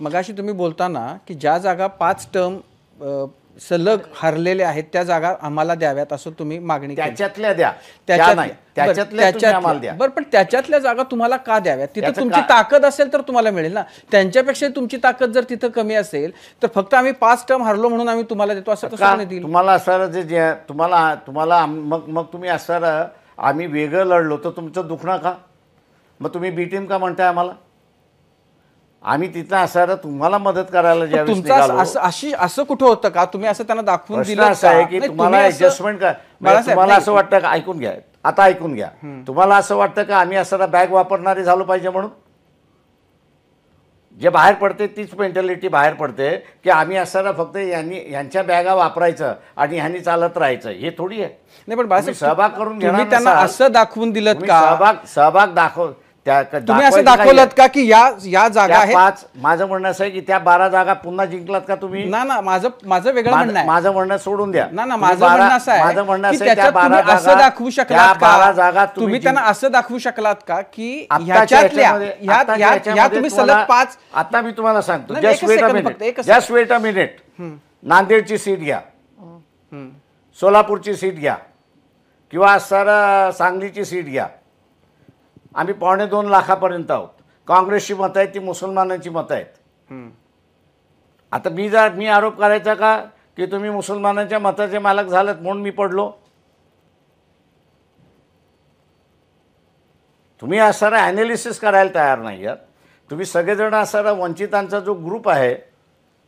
मगाशी तुम्ही बोलताना की ज्या जागा 5 टर्म सलग हरलेले आहेत त्या जागा आम्हाला द्याव्यात असं तुम्ही मागणी केली. त्याच्यातल्या द्या, त्याच्यातल्या तुम्ही आम्हाला द्या. बरं, पण त्याच्यातल्या जागा तुम्हाला का द्याव्यात? तिथं तुमची ताकद असेल तर तुम्हाला मिळेल ना. त्यांच्यापेक्षा तुमची ताकद जर तिथं कमी असेल तर फक्त आम्ही 5 टर्म हरलो म्हणून आम्ही तुम्हाला देतो असं कसं नाही देईल? तुम्हाला असं जे तुम्हाला मग तुम्ही असं आम्ही वेगळं लढलो तर तुमचं दुखणं का? मग तुम्ही बी टीम का म्हणताय आम्हाला? आम्ही तिथं असं तुम्हाला मदत करायला ज्यावेळेस असं कुठं होतं का? तुम्ही असं त्यांना दाखवून दिलं असं आहे की तुम्हाला ऍडजस्टमेंट का? तुम्हाला असं वाटतं का? ऐकून घ्या, आता ऐकून घ्या. तुम्हाला असं वाटतं का आम्ही असं बॅग वापरणारे झालो पाहिजे म्हणून? जे बाहेर पडते तीच मेंटॅलिटी बाहेर पडते की आम्ही असं फक्त यांच्या बॅगा वापरायचं आणि ह्यांनी चालत राहायचं, हे थोडी आहे. नाही, पण बाळासाहेब सहभाग करून घेणार त्यांना असं दाखवून दिलं का? सहभाग दाखव. तुम्ही असं दाखवलं का की या जागा आहेत 5? माझं म्हणणं असं आहे की त्या 12 जागा पुन्हा जिंकलात का तुम्ही? ना, माझं वेगळं म्हणणं आहे. माझं म्हणणं सोडून द्या. ना, माझं म्हणणं असं आहे की त्याच्यात तुम्ही असं दाखवू शकलात का? तुम्ही त्यांना असं दाखवू शकलात का की ह्या तुम्ही सलग 5? आता मी तुम्हाला सांगतो, जस्ट वेट अ मिनिट. नांदेडची सीट घ्या, सोलापूरची सीट घ्या, किंवा सांगलीची सीट घ्या. आम्ही 2.25 लाखापर्यंत आहोत. काँग्रेसची मतं आहेत ती मुसलमानांची मतं आहेत. आता मी आरोप करायचा का की तुम्ही मुसलमानांच्या मताचे मालक झालेत म्हणून मी पडलो? तुम्ही असं ॲनालिसिस करायला तयार नाही आहात. तुम्ही सगळेजण असं वंचितांचा जो ग्रुप आहे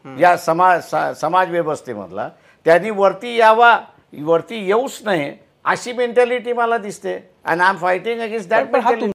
या समाज व्यवस्थेमधला, त्यांनी वरती येऊच नये अशी मेंटॅलिटी मला दिसते. And I am fighting against that.